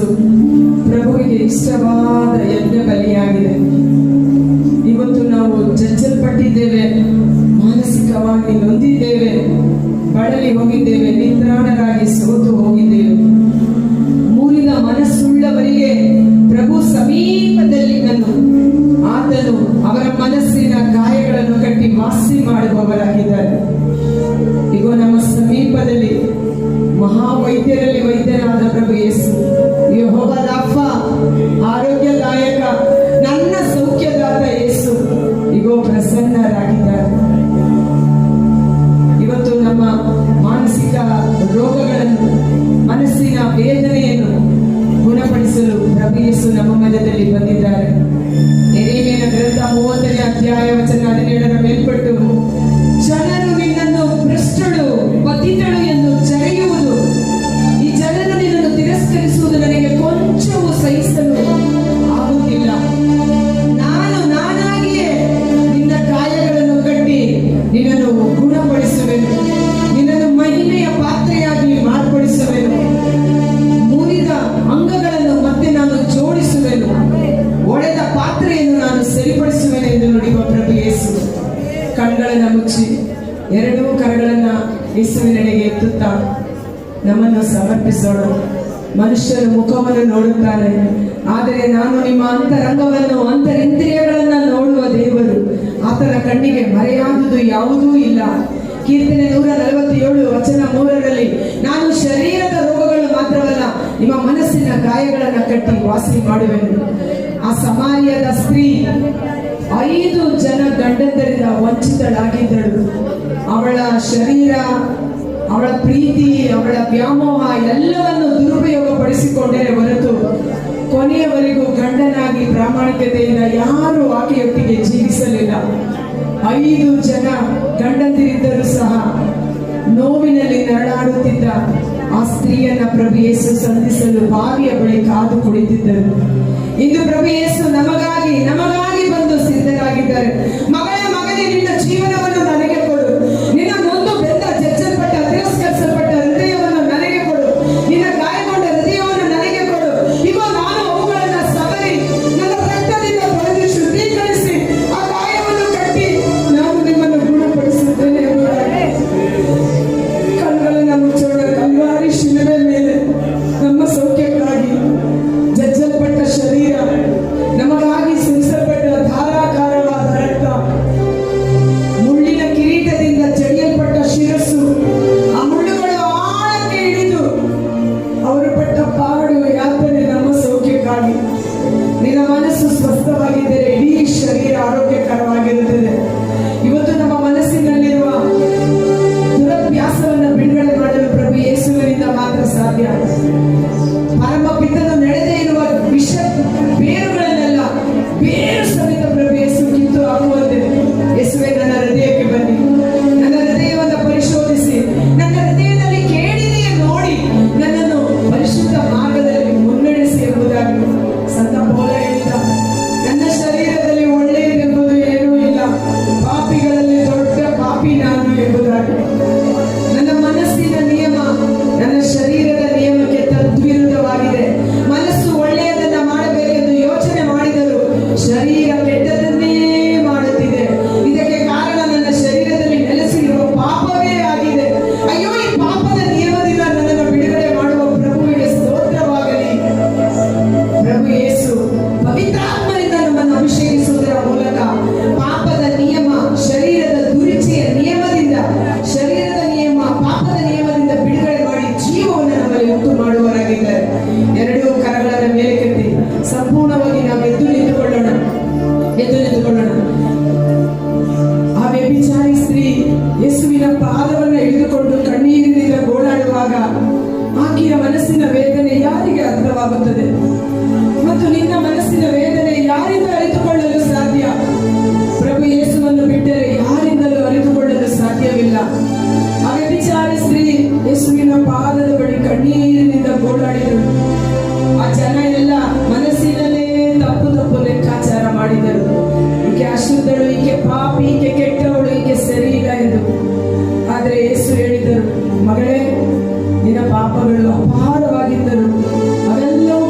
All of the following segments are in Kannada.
ಯೇಸು ಪ್ರಭುವಿಗೆ ಇಷ್ಟವಾದ ಯಜ್ಞ ಬಲಿಯಾಗಿದೆ. ಇವತ್ತು ನಾವು ಜಜ್ಜಲ್ಪಟ್ಟಿದ್ದೇವೆ, ಮಾನಸಿಕವಾಗಿ ನೊಂದಿದ್ದೇವೆ, ಬಳಲಿ ಹೋಗಿದ್ದೇವೆ, ನಿತ್ರಾಣರಾಗಿ ಸೋತು ಹೋಗಿದ್ದೇವೆ. ಮುರಿದ ಮನಸ್ಸುಳ್ಳವರಿಗೆ ಪ್ರಭು ಸಮೀಪದಲ್ಲಿ ಆತನು ಅವರ ಮನಸ್ಸಿನ ಗಾಯಗಳನ್ನು ಕಟ್ಟಿ ವಾಸಿ ಮಾಡುವವರಾಗಿದ್ದಾರೆ. ಈಗ ನಮ್ಮ ಸಮೀಪದಲ್ಲಿ ಮಹಾವೈದ್ಯರಲ್ಲಿ ವೈದ್ಯನಾದ ಪ್ರಭು ಯೇಸು, ಯೆಹೋವ ರಾಫ, ಆರೋಗ್ಯದಾಯಕ, ನನ್ನ ಸೌಖ್ಯದಾತ ಯೇಸು ಈಗೋ ಪ್ರಸನ್ನರಾಗಿದ್ದಾರೆ. ಇವತ್ತು ನಮ್ಮ ಮಾನಸಿಕ ರೋಗಗಳನ್ನು, ಮನಸ್ಸಿನ ವೇದನೆಯನ್ನು ಗುಣಪಡಿಸಲು ಪ್ರಭು ಯೇಸು ನಮ್ಮ ಮಧ್ಯದಲ್ಲಿ ಬಂದಿದ್ದಾರೆ. ಯೆರೆಮೀಯನ ಗ್ರಂಥ 30ನೇ ಅಧ್ಯಾಯ ವಚನ 17ರ ಮೇಲ್ಪಟ್ಟು, ಜನರು ನಿನ್ನನ್ನು ಭ್ರಷ್ಟಳು, ಪತಿತಳು ಎಂದು ಜರೆಯುವುದು, ಈ ಜನರು ನಿನ್ನನ್ನು ತಿರಸ್ಕರಿಸುವುದು ನನಗೆ ಕೊಂಚವೂ ಸಹಿಸಲು ಆಗುತ್ತಿಲ್ಲ. ನಾನಾಗಿಯೇ ನಿನ್ನ ಗಾಯಗಳನ್ನು ಕಟ್ಟಿ ನಿನ್ನನ್ನು ಗುಣಪಡಿಸುವೆನು, ನಿನ್ನನ್ನು ಮಹಿಮೆಯ ಪಾತ್ರೆಯಾಗಿ ಮಾರ್ಪಡಿಸುವೆನು, ಮುರಿದ ಅಂಗಗಳನ್ನು ಮತ್ತೆ ನಾನು ಜೋಡಿಸುವೆನು, ಒಡೆದ ಪಾತ್ರೆಯನ್ನು ನಾನು ಸರಿಪಡಿಸುವೆನು ಎಂದು ನುಡಿಯುವ ಪ್ರಭು ಯೇಸು. ಕಣ್ಗಳನ್ನು ಮುಚ್ಚಿ ಎರಡೂ ಕರಗಳನ್ನ ಯೇಸುವಿನೆಡೆಗೆ ಎತ್ತುತ್ತಾ ನಮ್ಮನ್ನು ಸಮರ್ಪಿಸೋಣ. ಮನುಷ್ಯರು ಮುಖವನ್ನು ನೋಡುತ್ತಾರೆ, ಆದರೆ ನಾನು ನಿಮ್ಮ ಅಂತರಂಗವನ್ನು, ಅಂತರಿಂದ್ರಿಯಗಳನ್ನ ನೋಡುವ ದೇವರು. ಆತನ ಕಣ್ಣಿಗೆ ಮರೆಯಾದುದು ಯಾವುದೂ ಇಲ್ಲ. ಕೀರ್ತನೆ 147 ವಚನ 3ರಲ್ಲಿ, ನಾನು ಶರೀರದ ರೋಗಗಳು ಮಾತ್ರವಲ್ಲ, ನಿಮ್ಮ ಮನಸ್ಸಿನ ಗಾಯಗಳನ್ನು ಕಟ್ಟಿ ವಾಸಿ ಮಾಡುವೆನು. ಆ ಸಮಾರ್ಯದ ಸ್ತ್ರೀ 5 ಜನ ಗಂಡಂದರಿಂದ ವಂಚಿತಳಾಗಿದ್ದಳು. ಅವಳ ಶರೀರ, ಅವಳ ಪ್ರೀತಿ, ಅವಳ ವ್ಯಾಮೋಹ ಎಲ್ಲವನ್ನು ದುರುಪಯೋಗ ಪಡಿಸಿಕೊಂಡರೆ ಹೊರತು ಕೊನೆಯವರೆಗೂ ಗಂಡನಾಗಿ ಪ್ರಾಮಾಣಿಕತೆಯಿಂದ ಯಾರು ಆಕೆಯೊಟ್ಟಿಗೆ ಜೀವಿಸಲಿಲ್ಲ. 5 ಜನ ಗಂಡಂದಿರಿದ್ದರೂ ಸಹ ನೋವಿನಲ್ಲಿ ನರಳಾಡುತ್ತಿದ್ದ ಆ ಸ್ತ್ರೀಯನ್ನ ಪ್ರಭು ಯೇಸು ಸಂಧಿಸಲು ಬಾವಿಯ ಬಳಿ ಕಾದು ಕುಳಿತಿದ್ದರು. ಇಂದು ಪ್ರಭು ಯೇಸು ನಮಗಾಗಿ ಬಂದು ಸಿದ್ಧರಾಗಿದ್ದಾರೆ. ಮಗನೇ, ನಿನ್ನ ಜೀವನವನ್ನು ನನಗೆ ಕೊಡು, ನಿನ್ನ ನೊಂದು ಬೆಂದ, ಜಜ್ಜಲ್ಪಟ್ಟ, ತಿರಸ್ಕರಿಸಲ್ಪಟ್ಟ ಹೃದಯವನ್ನು ನನಗೆ ಕೊಡು, ನಿನ್ನ ಗಾಯಗೊಂಡ ಹೃದಯವನ್ನು ನನಗೆ ಕೊಡು. ಈಗ ನಾನು ಅವುಗಳನ್ನು ಸವರಿ ನನ್ನ ರಕ್ತದಿಂದ ತೊಳೆದು ಶುದ್ಧೀಕರಿಸಿ ಆ ಗಾಯವನ್ನು ಕಟ್ಟಿ ನಾನು ನಿಮ್ಮನ್ನು ಗುಣಪಡಿಸುತ್ತೇನೆ. ಕಣ್ಣುಗಳನ್ನು ಮುಚ್ಚೋಣ. ಕಲ್ವಾರಿ ಶಿಲುಬೆ ಮೇಲೆ ನಮ್ಮ ಸೌಖ್ಯಕ್ಕಾಗಿ ಜಜ್ಜಲ್ಪಟ್ಟ ಶರೀರ, ನಮಗಾಗಿ ಸುರಿಸಲ್ಪಟ್ಟ ಧಾರಾಕಾರವಾದ ರಕ್ತ, ಮುಳ್ಳಿನ ಕಿರೀಟದಿಂದ ಜಡಿಯಲ್ಪಟ್ಟ ಶಿರಸ್ಸು, ಆ ಮುಳ್ಳುಗಳು ಆಳಕ್ಕೆ ಇಳಿದು ಅವರು ಪಟ್ಟ ಪಾಡು ಯಾತನೆ ನಮ್ಮ ಸೌಖ್ಯಕ್ಕಾಗಿ. ನಿನ್ನ ಮನಸ್ಸು ಸ್ವಸ್ಥವಾಗಿದ್ದರೆ ಇಡೀ ಶರೀರ ಆರೋಗ್ಯಕರವಾಗಿರುತ್ತದೆ. ಇವತ್ತು ನಮ್ಮ ಮನಸ್ಸಿನಲ್ಲಿರುವ ದುರಭ್ಯಾಸವನ್ನು ಬಿಡುಗಡೆ ಮಾಡಲು ಪ್ರಭು ಯೇಸುವಿನಿಂದ ಮಾತ್ರ ಸಾಧ್ಯ. ಪರಮ ಪಿತನು ನಡೆದೇ ಇರುವ ವಿಷ ಬೇರುಗಳನ್ನೆಲ್ಲ ಬೇರು ಸಮೇತ ಪ್ರಭು ಯೇಸು ಕಿತ್ತು ಹಾಕುವಂತೆ, ಯೇಸುವೆ ನನ್ನ ಹೃದಯಕ್ಕೆ ಬನ್ನಿ, ನನ್ನ ಹೃದಯವನ್ನು ಪರಿಶೋಧಿಸಿ, ನನ್ನ ಹೃದಯದಲ್ಲಿ ಕೇಳಿದೆಯೇ ನೋಡಿ ನನ್ನನ್ನು ಪರಿಶುದ್ಧ ಮಾರ್ಗದಲ್ಲಿ ಮುನ್ನಡೆಸಿ ಎಂಬುದಾಗಿ ಸಂತ ಪೌಲ ಹೇಳಿದ. ನನ್ನ ಶರೀರದಲ್ಲಿ ಒಳ್ಳೆಯದೆಂಬುದು ಏನೂ ಇಲ್ಲ, ಪಾಪಿಗಳಲ್ಲಿ ದೊಡ್ಡ ಪಾಪಿ ನಾನು ಎಂಬುದಾಗಿ. ನನ್ನ ಮನಸ್ಸಿನ ನಿಯಮ ನನ್ನ ಶರೀರದ ನಿಯಮಕ್ಕೆ ತದ್ವಿರುದ್ಧವಾಗಿದೆ. ಮನಸ್ಸು ಒಳ್ಳೆಯದನ್ನ ಮಾಡಬೇಕೆಂದು ಯೋಚನೆ ಮಾಡಿದರೂ ಶರೀರ ಕೆಟ್ಟದನ್ನೇ ಮಾಡುತ್ತಿದೆ. ಇದಕ್ಕೆ ಕಾರಣ ನನ್ನ ಶರೀರದಲ್ಲಿ ನೆಲೆಸಿರುವ ಪಾಪವೇ ಆಗಿದೆ. ಅಯ್ಯೋ, ಈ ಪಾಪದ ನಿಯಮದಿಂದ ನನ್ನನ್ನು ಬಿಡುಗಡೆ ಮಾಡುವ ಪ್ರಭುವಿಗೆ ಸ್ತೋತ್ರವಾಗಲಿ. ಪ್ರಭು ಯೇಸು ಪವಿತ್ರಾತ್ಮರಿಂದ ನಮ್ಮನ್ನು ಅಭಿಷೇಕಿಸುವುದರ ಮೂಲಕ ಪಾಪದ ನಿಯಮ, ಶರೀರದ ದುರಿಚಿಯ ನಿಯಮದಿಂದ, ಶರೀರದ ನಿಯಮ, ಪಾಪದ ನಿಯಮದಿಂದ ಬಿಡುಗಡೆ ಮಾಡಿ ಜೀವವನ್ನು ನಮ್ಮಲ್ಲಿ ಉಂಟು ಮಾಡುವವರಾಗಿದ್ದಾರೆ. ಎರಡೂ ಕರಗಳನ್ನು ಮೇಲೆ ಕೆತ್ತಿ ಸಂಪೂರ್ಣವಾಗಿ ನಾವು ಎದ್ದು ನಿಂತುಕೊಳ್ಳೋಣ. ಆ ವ್ಯಭಿಚಾರಿ ಸ್ತ್ರೀ ಯೇಸುವಿನ ಪಾದವನ್ನು ಹಿಡಿದುಕೊಂಡು ಕಣ್ಣೀರಿನಿಂದ ಗೋಳಾಡುವಾಗ ಆಕೆಯ ಮನಸ್ಸಿನ ವೇದನೆ ಯಾರಿಗೆ ಅರ್ಥವಾಗುತ್ತದೆ? ಮತ್ತು ನಿನ್ನ ಮನಸ್ಸಿನ ವೇದನೆ ಯಾರಿಂದ ಅರಿತುಕೊಳ್ಳಲು ಸಾಧ್ಯ? ಪ್ರಭು ಯೇಸುವನ್ನು ಬಿಟ್ಟರೆ ಯಾರಿಂದಲೂ ಅರಿತುಕೊಳ್ಳಲು ಸಾಧ್ಯವಿಲ್ಲ. ಆ ವ್ಯಭಿಚಾರಿ ಸ್ತ್ರೀ ಯೇಸುವಿನ ಪಾದದ ಬಳಿ ಕಣ್ಣೀರಿನಿಂದ ಗೋಳಾಡಿದಳು. ಆ ಜನ ಎಲ್ಲ ಮನಸ್ಸಿನಲ್ಲೇ ತಪ್ಪು ಲೆಕ್ಕಾಚಾರ ಮಾಡಿದರು. ಈಕೆ ಅಶುದ್ಧಳು, ಈಕೆ ಪಾಪಿ, ಈಕೆ ಕೆಟ್ಟವಳು, ಈಕೆ ಸರಿ ಇಲ್ಲ ಎಂದು. ಆದರೆ ಯೇಸು ಹೇಳಿದರು, ಮಗಳೇ, ನಿನ್ನ ಪಾಪಗಳು ಅಪಾರವಾಗಿದ್ದರು, ಅವೆಲ್ಲವೂ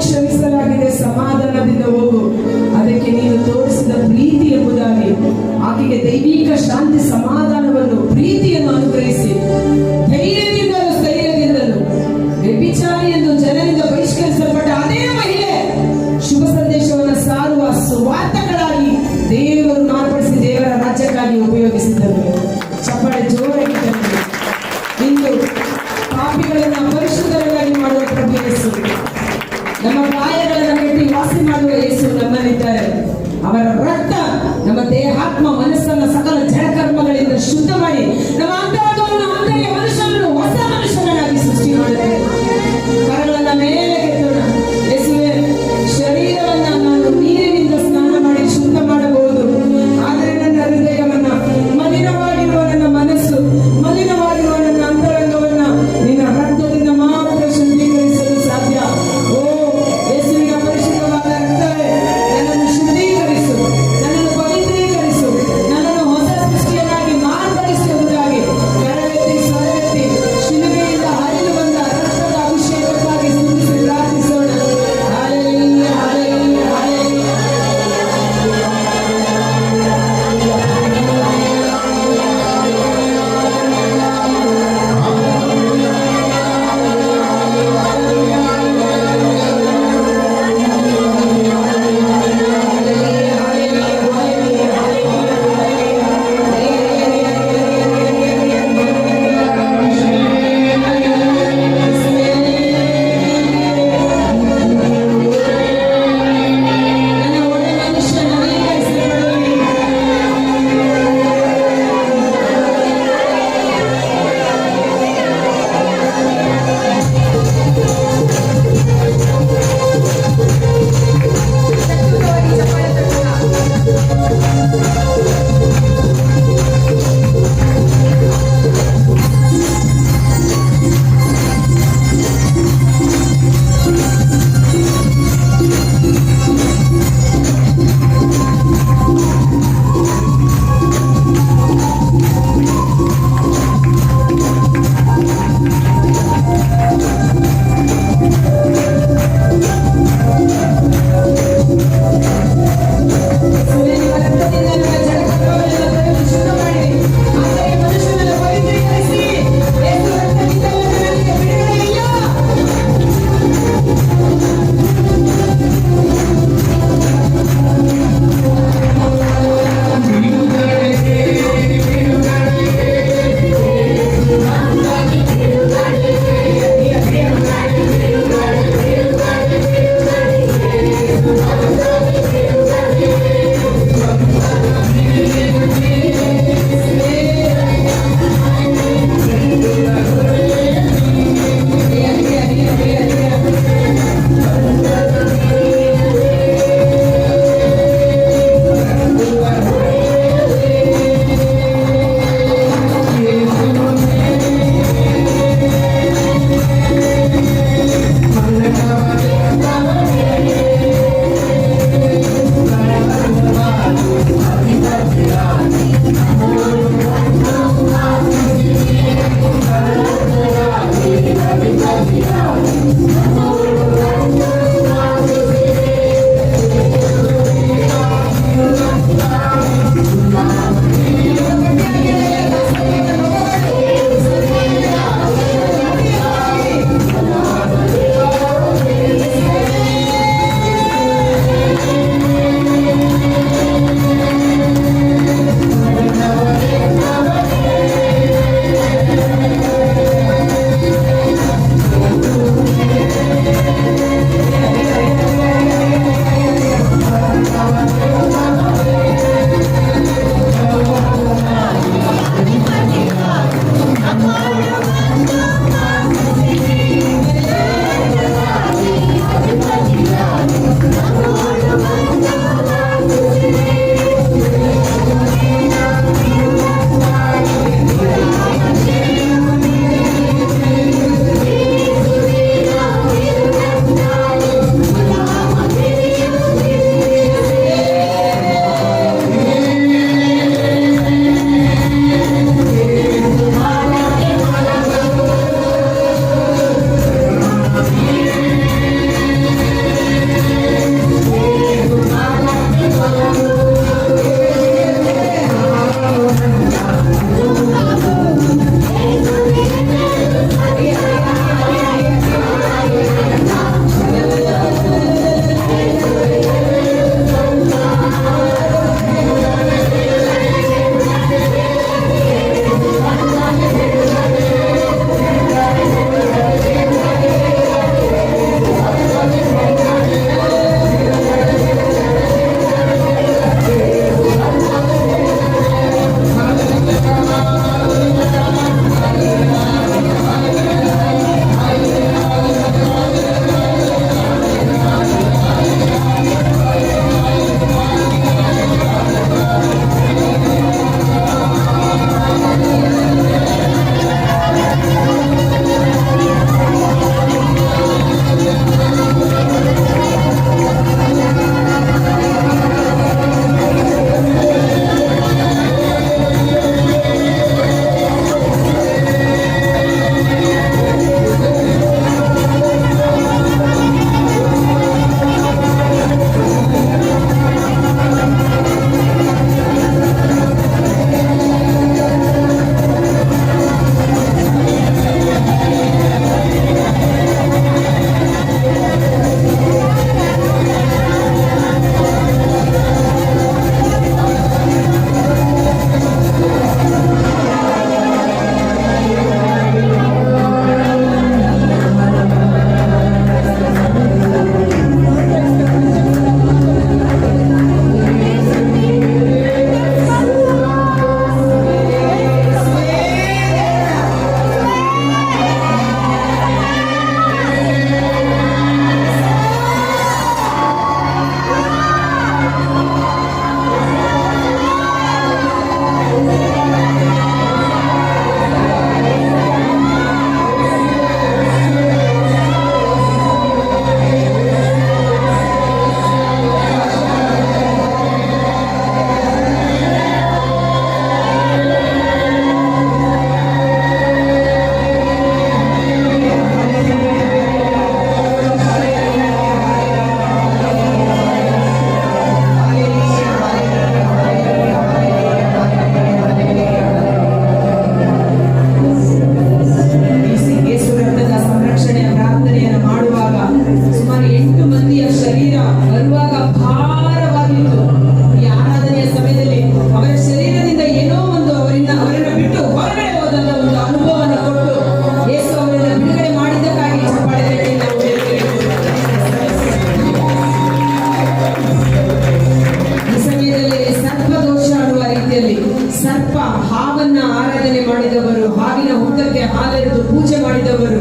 ಯೇಸುವಿಗೆ ಹಾಲೆರೆದು ಪೂಜೆ ಮಾಡಿದವರು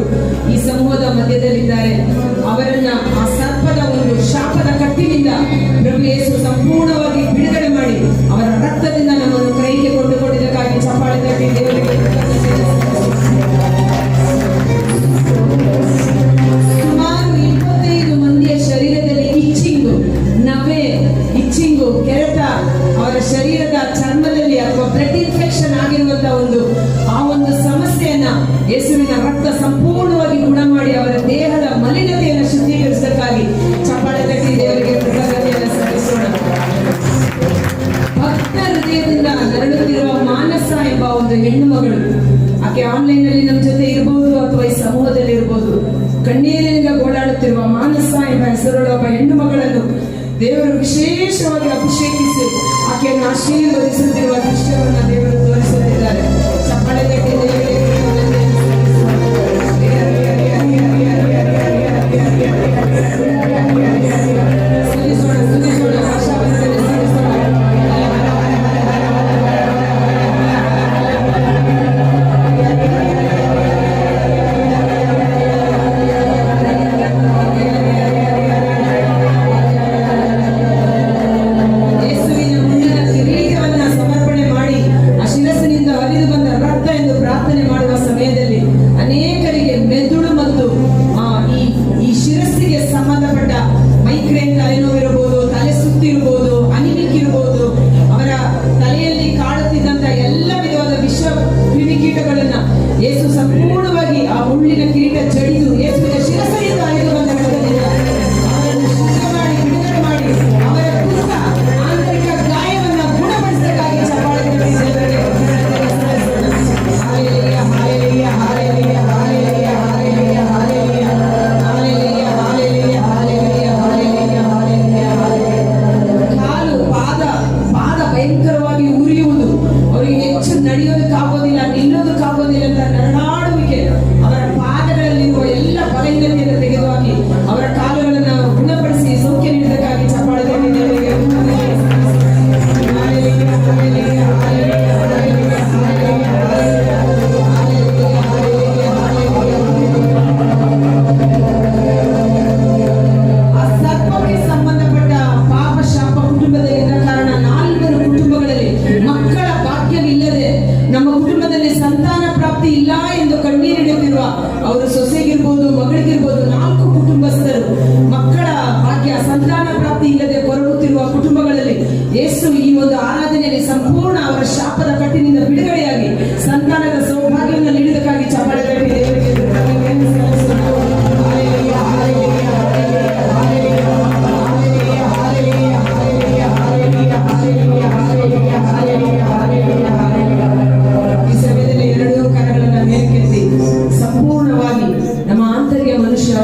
ಈ ಸಮೂಹದ ಮಧ್ಯದಲ್ಲಿದ್ದಾರೆ. ಅವರನ್ನ ಆ ಸರ್ಪದ ಒಂದು ಶಾಪದ ಕಟ್ಟಿನಿಂದ ಪ್ರಭು ಯೇಸು ಸಂಪೂರ್ಣವಾಗಿ ಬಿಡುಗಡೆ ಮಾಡಿ ಅವರ ರಕ್ತದಿಂದ ನಮ್ಮನ್ನು ಕೈಗೆ ಕೊಂಡುಕೊಂಡಿದ್ದಕ್ಕಾಗಿ ಚಪ್ಪಾಳೆ ತಟ್ಟಿ ದೇವರಿಗೆ ಸುಮಾರು 25 ಮಂದಿಯ ಶರೀರದಲ್ಲಿ ಇಚ್ಚಿಂಗು ಕೆರೆತ ಅವರ ಶರೀರದ ಚರ್ಮದಲ್ಲಿ ಅಥವಾ ಬ್ಲಡ್ ಇನ್ಫೆಕ್ಷನ್ ಆಗಿರುವಂತಹ ಒಂದು ಸಮಸ್ಯೆಯನ್ನ ಯೇಸುವಿನ ರಕ್ತ ಸಂಪೂರ್ಣವಾಗಿ ಗುಣ ಮಾಡಿ ಅವರ ದೇಹದ ಮಲಿನತೆಯನ್ನು ಶುದ್ಧೀಕರಿಸಕ್ಕಾಗಿ ಚಪ್ಪಾಳೆ ತಟ್ಟಿ ದೇವರಿಗೆ ಕೃತಜ್ಞತೆಯನ್ನು ಸಲ್ಲಿಸೋಣ. ಭಕ್ತ ಹೃದಯದಿಂದ ನರಳುತ್ತಿರುವ ಮಾನಸ ಎಂಬ ಒಂದು ಹೆಣ್ಣು ಮಗಳು, ಆಕೆ ಆನ್ಲೈನ್ ನಲ್ಲಿ ನಮ್ಮ ಜೊತೆ ಇರಬಹುದು ಅಥವಾ ಈ ಸಮೂಹದಲ್ಲಿ ಇರಬಹುದು. ಕಣ್ಣೀರಿನಿಂದ ಗೋಳಾಡುತ್ತಿರುವ ಮಾನಸ ಎಂಬ ಹೆಸರುಳ್ಳ ಒಬ್ಬ ಹೆಣ್ಣು ಮಗಳನ್ನು ದೇವರು ವಿಶೇಷವಾಗಿ ಅಭಿಷೇಕಿಸಿ ಆಕೆಯನ್ನು ಆಶೀರ್ವದಿಸುತ್ತಿರುವ ದೃಶ್ಯವನ್ನು ದೇವರು ತೋರಿಸುತ್ತಿದ್ದಾರೆ. ಚಪ್ಪಾಳೆ ತಟ್ಟಿ ದೇವರಿಗೆ ಸ್ತುತಿಸೋಣ. ಆಶಾವಾದದಲ್ಲಿ ಸ್ತುತಿಸೋಣ.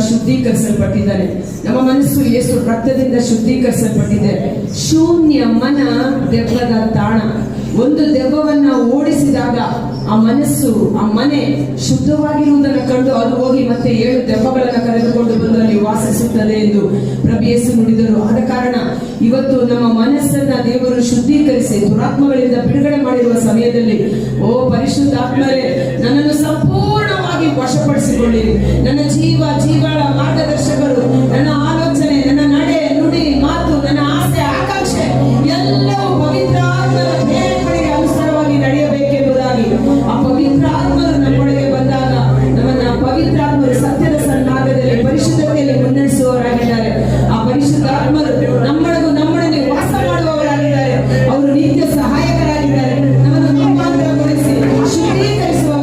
ಶುದ್ಧೀಕರಿಸಲ್ಪಟ್ಟಿದ್ದಾರೆ. ನಮ್ಮ ಮನಸ್ಸು ಯೇಸು ರಕ್ತದಿಂದ ಶುದ್ಧೀಕರಿಸಲ್ಪಟ್ಟಿದೆ. ಶೂನ್ಯ ಮನ ದೆವ್ವದ ತಾಣ. ಒಂದು ದೆವ್ವವನ್ನ ಓಡಿಸಿದಾಗ ಆ ಮನಸ್ಸು, ಆ ಮನೆ ಶುದ್ಧವಾಗಿರುವುದನ್ನು ಕಂಡು ಅದು ಹೋಗಿ ಮತ್ತೆ 7 ದೆವ್ವಗಳನ್ನು ಕರೆದುಕೊಂಡು ಬಂದು ಅಲ್ಲಿ ವಾಸಿಸುತ್ತದೆ ಎಂದು ಪ್ರಭು ಯೇಸು ನುಡಿದರು. ಆದ ಕಾರಣ ಇವತ್ತು ನಮ್ಮ ಮನಸ್ಸನ್ನ ದೇವರು ಶುದ್ಧೀಕರಿಸಿ ದುರಾತ್ಮಗಳಿಂದ ಬಿಡುಗಡೆ ಮಾಡಿರುವ ಸಮಯದಲ್ಲಿ, ಓ ಪರಿಶುದ್ಧಾತ್ಮರೇ, ನನ್ನನ್ನು ಸಂಪೂರ್ಣವಾಗಿ ವಶಪಡಿಸಿಕೊಳ್ಳಿರಿ. ನನ್ನ ಜೀವಗಳ ಮಾರ್ಗದರ್ಶಕರು, ನನ್ನ ಆಲೋಚನೆ, ನನ್ನ ನಡೆ, ನುಡಿ, ಮಾತು, ನನ್ನ ಆಸೆ, ಆಕಾಂಕ್ಷೆ ಎಲ್ಲವೂ ಪವಿತ್ರ ಆತ್ಮನ ಪ್ರೇರಣೆಗಳಿಗೆ ಅನುಸಾರವಾಗಿ ನಡೆಯಬೇಕೆಂಬುದಾಗಿ ಆ ಪವಿತ್ರ ಆತ್ಮರು ನಮ್ಮೊಳಗೆ ಬಂದಾಗ ನಮ್ಮನ್ನ ಪವಿತ್ರ ಆತ್ಮರು ಸತ್ಯದ ಸನ್ಮಾರ್ಗದಲ್ಲಿ ಪರಿಶುದ್ಧತೆಯಲ್ಲಿ ಮುನ್ನಡೆಸುವವರಾಗಿದ್ದಾರೆ. ಆ ಪರಿಶುದ್ಧ ಆತ್ಮರು ನಮ್ಮೊಳಗೆ ವಾಸ ಮಾಡುವವರಾಗಿದ್ದಾರೆ. ಅವರು ನಿತ್ಯ ಸಹಾಯಕರಾಗಿದ್ದಾರೆ. ನಮ್ಮನ್ನು ರೂಪಾಂತರಗೊಳಿಸಿ ಶುದ್ಧೀಕರಿಸುವ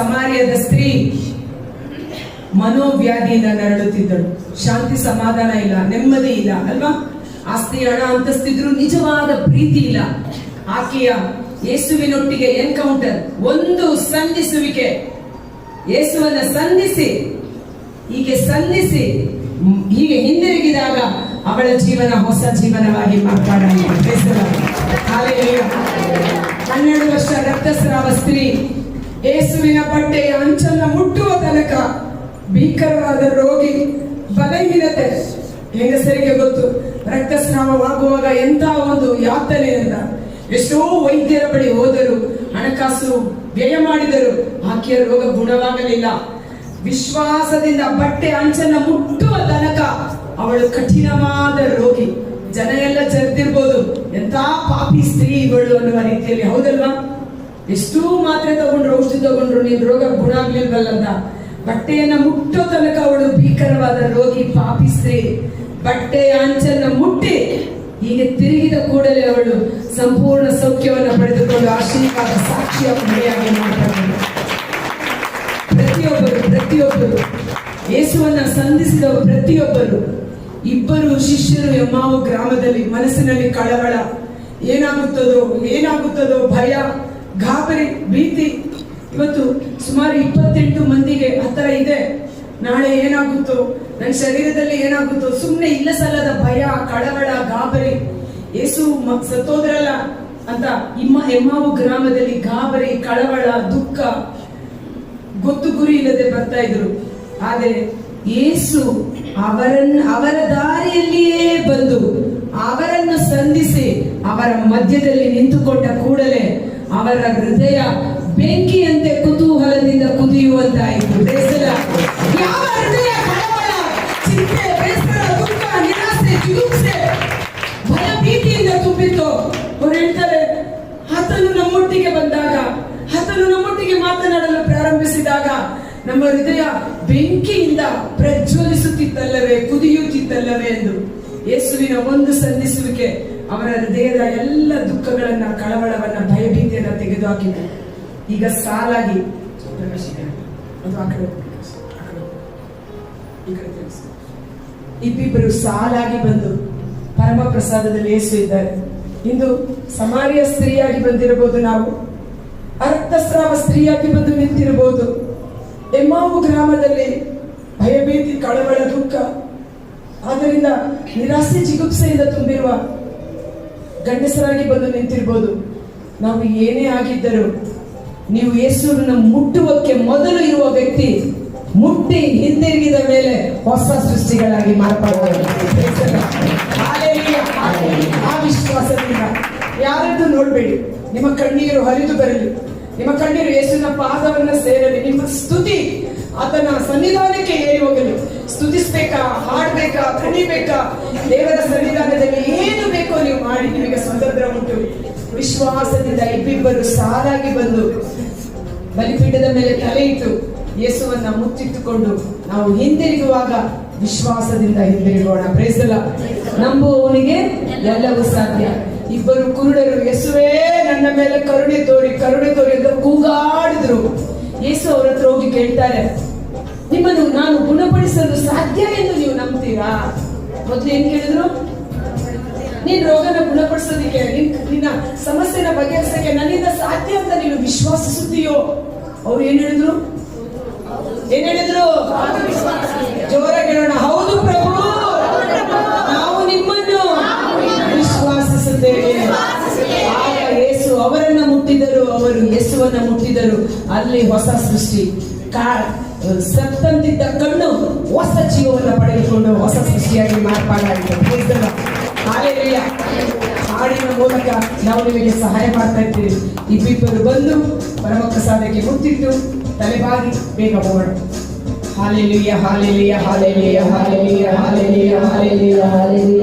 ಸಮಾರ್ಯದ ಸ್ತ್ರೀ ಮನೋವ್ಯಾಧಿಯಿಂದ ನರಳುತ್ತಿದ್ದಳು. ಶಾಂತಿ ಸಮಾಧಾನ ಇಲ್ಲ, ನೆಮ್ಮದಿ ಇಲ್ಲ ಅಲ್ವಾ? ಆಸ್ತಿ ಹಣ ಅಂತಸ್ತಿದ್ರು ನಿಜವಾದ ಪ್ರೀತಿ ಇಲ್ಲ. ಆಕೆಯ ಯೇಸುವಿನೊಟ್ಟಿಗೆ ಎನ್ಕೌಂಟರ್, ಒಂದು ಸಂಧಿಸುವಿಕೆ, ಯೇಸುವನ್ನ ಸಂಧಿಸಿ ಹೀಗೆ ಹಿಂದಿರುಗಿದಾಗ ಅವಳ ಜೀವನ ಹೊಸ ಜೀವನವಾಗಿ ಮಾರ್ಪಾಡಾಗಿದೆ. 12 ವರ್ಷ ರಕ್ತಸ್ರಾವ ಸ್ತ್ರೀ ಯೇಸುವಿನ ಬಟ್ಟೆಯ ಅಂಚನ್ನ ಮುಟ್ಟುವ ತನಕ ಭೀಕರವಾದ ರೋಗಿ, ಬಲಹೀನತೆ. ಹೆಂಗಸರಿಗೆ ಗೊತ್ತು ರಕ್ತಸ್ರಾವವಾಗುವಾಗ ಎಂತ ಒಂದು ಯಾತನೆ ಅಂತ. ಎಷ್ಟೋ ವೈದ್ಯರ ಬಳಿ ಹೋದರು, ಹಣಕಾಸು ವ್ಯಯ ಮಾಡಿದರು, ಆಕೆಯ ರೋಗ ಗುಣವಾಗಲಿಲ್ಲ. ವಿಶ್ವಾಸದಿಂದ ಬಟ್ಟೆ ಅಂಚನ್ನ ಮುಟ್ಟುವ ತನಕ ಅವಳು ಕಠಿಣವಾದ ರೋಗಿ. ಜನ ಎಲ್ಲ ಜರ್ದಿರ್ಬೋದು, ಎಂತ ಪಾಪಿ ಸ್ತ್ರೀ ಇವಳು ಅನ್ನುವ ರೀತಿಯಲ್ಲಿ, ಹೌದಲ್ವಾ? ಎಷ್ಟು ಮಾತ್ರೆ ತಗೊಂಡ್ರು, ಔಷಧಿ ತಗೊಂಡ್ರು, ನೀನ್ ರೋಗ ಗುಣ ಆಗ್ಲಿಲ್ವಲ್ಲ. ಬಟ್ಟೆಯನ್ನ ಮುಟ್ಟೋ ತನಕ ಅವಳು ಭೀಕರವಾದ ರೋಗಿ, ಪಾಪಿ ಸ್ತ್ರೀ. ಬಟ್ಟೆಯ ಅಂಚನ್ನ ಮುಟ್ಟಿ ಹೀಗೆ ತಿರುಗಿದ ಕೂಡಲೇ ಅವಳು ಸಂಪೂರ್ಣ ಸೌಖ್ಯವನ್ನು ಪಡೆದುಕೊಂಡು ಆಶೀರ್ವಾದ ಸಾಕ್ಷಿಯ ಮನೆಯಾಗಿ ಮಾಡ್ತಾರೆ. ಪ್ರತಿಯೊಬ್ಬರು ಯೇಸುವನ್ನ ಸಂಧಿಸಿದ ಪ್ರತಿಯೊಬ್ಬರು. ಇಬ್ಬರು ಶಿಷ್ಯರು ಎಮ್ಮಾವು ಗ್ರಾಮದಲ್ಲಿ ಮನಸ್ಸಿನಲ್ಲಿ ಕಳವಳ, ಏನಾಗುತ್ತದೋ ಭಯ, ಗಾಬರಿ, ಭೀತಿ. ಇವತ್ತು ಸುಮಾರು 28 ಮಂದಿಗೆ ಹತ್ತರ ಇದೆ. ನಾಳೆ ಏನಾಗುತ್ತೋ, ನನ್ನ ಶರೀರದಲ್ಲಿ ಏನಾಗುತ್ತೋ, ಸುಮ್ಮನೆ ಇಲ್ಲ ಸಲ್ಲದ ಭಯ, ಕಳವಳ, ಗಾಬರಿ. ಯೇಸು ಸತ್ತೋದ್ರಲ್ಲ ಅಂತ ಎಮ್ಮಾವು ಗ್ರಾಮದಲ್ಲಿ ಗಾಬರಿ, ಕಳವಳ, ದುಃಖ, ಗೊತ್ತು ಗುರಿ ಇಲ್ಲದೆ ಬರ್ತಾ ಇದ್ರು. ಆದರೆ ಯೇಸು ಅವರ ದಾರಿಯಲ್ಲಿಯೇ ಬಂದು ಅವರನ್ನು ಸಂಧಿಸಿ ಅವರ ಮಧ್ಯದಲ್ಲಿ ನಿಂತುಕೊಂಡ ಕೂಡಲೇ ಅವರ ಹೃದಯ ಬೆಂಕಿಯಂತೆ ಕುತೂಹಲದಿಂದ ಕುದಿಯುವಂತಾಯಿತು. ಯಾವ ಹೃದಯ ಕಳವಳ, ಚಿಂತೆ, ಬೇಸರ, ದುಃಖ, ನಿರಾಸೆ, ಜಿಗುಪ್ಸೆ, ಭಯ, ಭೀತಿಯಿಂದ ತುಂಬಿತ್ತು. ಅವ್ರು ಹೇಳ್ತಾರೆ, ಆತನು ನಮ್ಮೊಟ್ಟಿಗೆ ಬಂದಾಗ, ಆತನು ನಮ್ಮೊಟ್ಟಿಗೆ ಮಾತನಾಡಲು ಪ್ರಾರಂಭಿಸಿದಾಗ ನಮ್ಮ ಹೃದಯ ಬೆಂಕಿಯಿಂದ ಪ್ರಜ್ವಲಿಸುತ್ತಿತ್ತಲ್ಲವೇ, ಕುದಿಯುತ್ತಿತ್ತಲ್ಲವೇ ಎಂದು. ಯೇಸುವಿನ ಒಂದು ಸಂಧಿಸುವಿಕೆ ಅವರ ಹೃದಯದ ಎಲ್ಲ ದುಃಖಗಳನ್ನ, ಕಳವಳವನ್ನ, ಭಯಭೀತಿಯನ್ನ ತೆಗೆದುಹಾಕಿತು. ಈಗ ಸಾಲಾಗಿ ಇಬ್ಬಿಬ್ಬರು ಸಾಲಾಗಿ ಬಂದು ಪರಮ ಪ್ರಸಾದದಲ್ಲಿ ಯೇಸು ಇದ್ದಾರೆ. ಇಂದು ಸಮಾರ್ಯ ಸ್ತ್ರೀಯಾಗಿ ಬಂದಿರಬಹುದು, ನಾವು ರಕ್ತಸ್ರಾವ ಸ್ತ್ರೀಯಾಗಿ ಬಂದು ನಿಂತಿರಬಹುದು. ಎಮ್ಮಾವು ಗ್ರಾಮದಲ್ಲಿ ಭಯಭೀತಿ, ಕಳವಳ, ದುಃಖ, ಆದ್ದರಿಂದ ನಿರಾಸೆ, ಜಿಗುಪ್ಸೆಯಿಂದ ತುಂಬಿರುವ ಗಂಡಸರಾಗಿ ಬಂದು ನಿಂತಿರಬಹುದು. ನಾವು ಏನೇ ಆಗಿದ್ದರೂ ನೀವು ಯೇಸುವಿನ ಮುಟ್ಟುವಕ್ಕೆ ಮೊದಲು ಇರುವ ವ್ಯಕ್ತಿ ಮುಟ್ಟಿ ಹಿಂದಿರುಗಿದ ಮೇಲೆ ಹೊಸ ಸೃಷ್ಟಿಗಳಾಗಿ ಮಾರ್ಪಾಡಬಹುದು. ಆ ವಿಶ್ವಾಸದಿಂದ ಯಾರನ್ನು ನೋಡ್ಬೇಡಿ. ನಿಮ್ಮ ಕಣ್ಣೀರು ಹರಿದು ಬರಲಿ, ನಿಮ್ಮ ಕಣ್ಣೀರು ಯೇಸುವಿನ ಪಾದವನ್ನ ಸೇರಲಿ. ನಿಮ್ಮ ಸ್ತುತಿ ಆತನ ಸನ್ನಿಧಾನಕ್ಕೆ ಏರಿ ಹೋಗಲಿ. ಸ್ತುತಿಸ್ಬೇಕಾ, ಹಾಡ್ಬೇಕಾ, ಕಣಿಬೇಕಾ, ದೇವರ ಸನ್ನಿಧಾನದಲ್ಲಿ ಏನು ಬೇಕೋ ನೀವು ಮಾಡಿ, ನಿಮಗೆ ಸ್ವತಂತ್ರ ಉಂಟು. ವಿಶ್ವಾಸದಿಂದ ಇಬ್ಬಿಬ್ಬರು ಸಾಲಾಗಿ ಬಂದು ಬಲಿಪೀಠದ ಮೇಲೆ ತಲೆ ಇಟ್ಟು ಯೇಸುವನ್ನ ಮುಚ್ಚಿಟ್ಟುಕೊಂಡು ನಾವು ಹಿಂದಿರುಗುವಾಗ ವಿಶ್ವಾಸದಿಂದ ಹಿಂದಿರುಗೋಣ. Price the lord. ನಂಬುವವನಿಗೆ ಎಲ್ಲವೂ ಸಾಧ್ಯ. ಇಬ್ಬರು ಕುರುಡರು ಯೇಸುವೇ ನನ್ನ ಮೇಲೆ ಕರುಣೆ ತೋರಿ ಅಂತ ಕೂಗಾಡಿದ್ರು. ಯೇಸು ಅವ್ರ ಹತ್ರ ಹೋಗಿ ಕೇಳ್ತಾರೆ, ನಿಮ್ಮನ್ನು ನಾನು ಗುಣಪಡಿಸಲು ಸಾಧ್ಯ ಎಂದು ನೀವು ನಂಬ್ತೀರಾ? ಮೊದಲು ಏನ್ ಕೇಳಿದ್ರು? ನೀನ್ ರೋಗನ ಗುಣಪಡಿಸೋದಿಕ್ಕೆ, ನಿನ್ನ ಸಮಸ್ಯೆನ ಬಗೆಹರಿಸಕ್ಕೆ ನನ್ನಿಂದ ಸಾಧ್ಯ ಅಂತ ನೀನು ವಿಶ್ವಾಸಿಸುತ್ತೀಯೋ? ಅವ್ರು ಏನ್ ಹೇಳಿದ್ರು? ಜೋರಾಗಿ ಹೇಳೋಣ, ಹೌದು ಪ್ರಭು, ನಾವು ನಿಮ್ಮನ್ನು ವಿಶ್ವಾಸಿಸುತ್ತೇವೆ. ಆಗ ಯೇಸು ಅವರನ್ನ ಮುಟ್ಟಿದರು, ಅವರು ಯೇಸುವನ್ನ ಮುಟ್ಟಿದರು. ಅಲ್ಲಿ ಹೊಸ ಸೃಷ್ಟಿ. ಸತ್ತಂತಿದ್ದ ಕಣ್ಣು ಹೊಸ ಜೀವವನ್ನು ಪಡೆದುಕೊಂಡು ಹೊಸ ಸೃಷ್ಟಿಯಾಗಿ ಮಾರ್ಪಾಡಾಗಿದೆ. ಹಾಡಿನ ಮೂಲಕ ನಾವು ನಿಮಗೆ ಸಹಾಯ ಮಾಡ್ತಾ ಇದ್ದೀವಿ. ಇಬ್ಬಿಬ್ಬರು ಬಂದು ಪರಮ ಪ್ರಸಾದಕ್ಕೆ ಮುತ್ತಿಟ್ಟು ತಲೆಬಾಗಿ ಬೇಗ ಹೋಗೋಣ. Hallelujah, hallelujah, hallelujah, hallelujah, hallelujah, hallelujah, hallelujah.